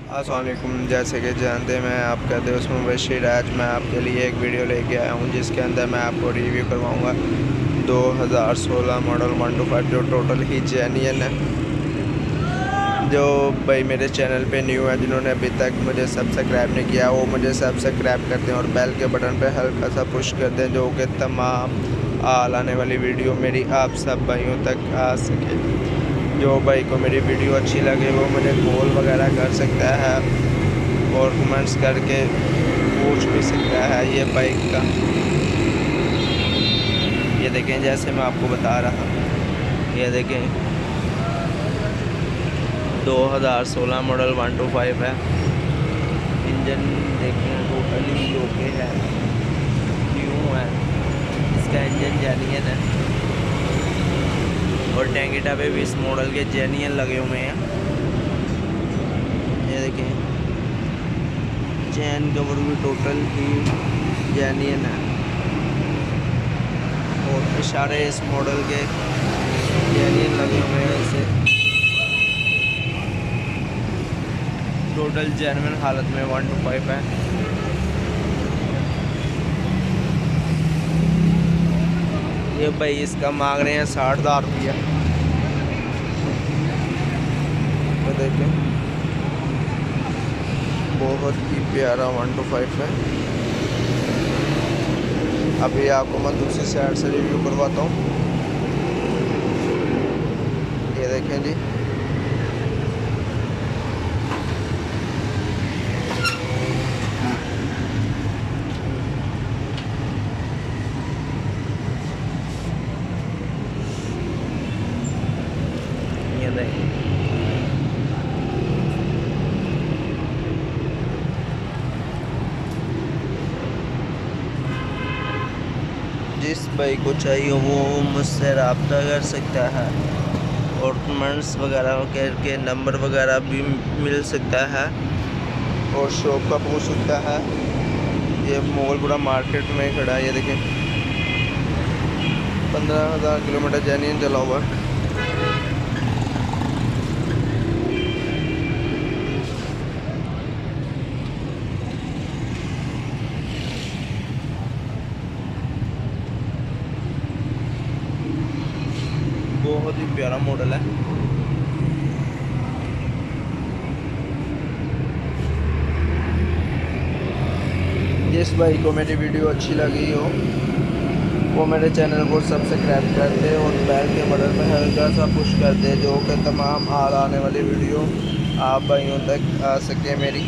अस्सलाम वालेकुम। जैसे कि जानते हैं मैं आपका दोस्त मुबशिर। आज मैं आपके लिए एक वीडियो लेके आया हूँ जिसके अंदर मैं आपको रिव्यू करवाऊँगा 2016 मॉडल 125 जो टोटल ही जेन्युइन है। जो भाई मेरे चैनल पे न्यू है, जिन्होंने अभी तक मुझे सब्सक्राइब नहीं किया, वो मुझे सब्सक्राइब कर दें और बेल के बटन पे हल्का सा पुश कर दें, जो कि तमाम आने वाली वीडियो मेरी आप सब भाइयों तक आ सके। जो भाई को मेरी वीडियो अच्छी लगे वो मुझे कॉल वगैरह कर सकता है और कमेंट्स करके पूछ भी सकता है ये बाइक का। ये देखें, जैसे मैं आपको बता रहा हूँ, ये देखें 2016 मॉडल 125 है। इंजन देखें टोटली ओके है, न्यू है, इसका इंजन जेन्युइन है और टैंकीटा पे भी इस मॉडल के जेन्युइन लगे हुए हैं। ये देखें चैन कवर भी टोटल ही जेन्युइन है और इशारे इस मॉडल के जेन्युइन लगे हुए हैं। इसे टोटल जेन्युइन हालत में 125 है। ये भाई इसका मांग रहे हैं 60,000 रुपया। तो देखें बहुत ही प्यारा 125 है। अभी आपको मैं दूसरी साइड से रिव्यू करवाता हूँ। ये देखें जी, ये देखें जिस भाई को चाहिए वो मुझसे रब्ता कर सकता है और कमेंट्स वगैरह करके नंबर वगैरह भी मिल सकता है और शॉप का पूछ सकता है। ये मॉल पूरा मार्केट में खड़ा है। ये देखें 15,000 किलोमीटर जेन्युइन चला हुआ है। बहुत ही प्यारा मॉडल है। जिस भाई को मेरी वीडियो अच्छी लगी हो वो मेरे चैनल को सब्सक्राइब कर दे और बेल के बटन पर हल्का सा पुश कर दे, जो कि तमाम आने वाली वीडियो आप भाइयों तक आ सके मेरी।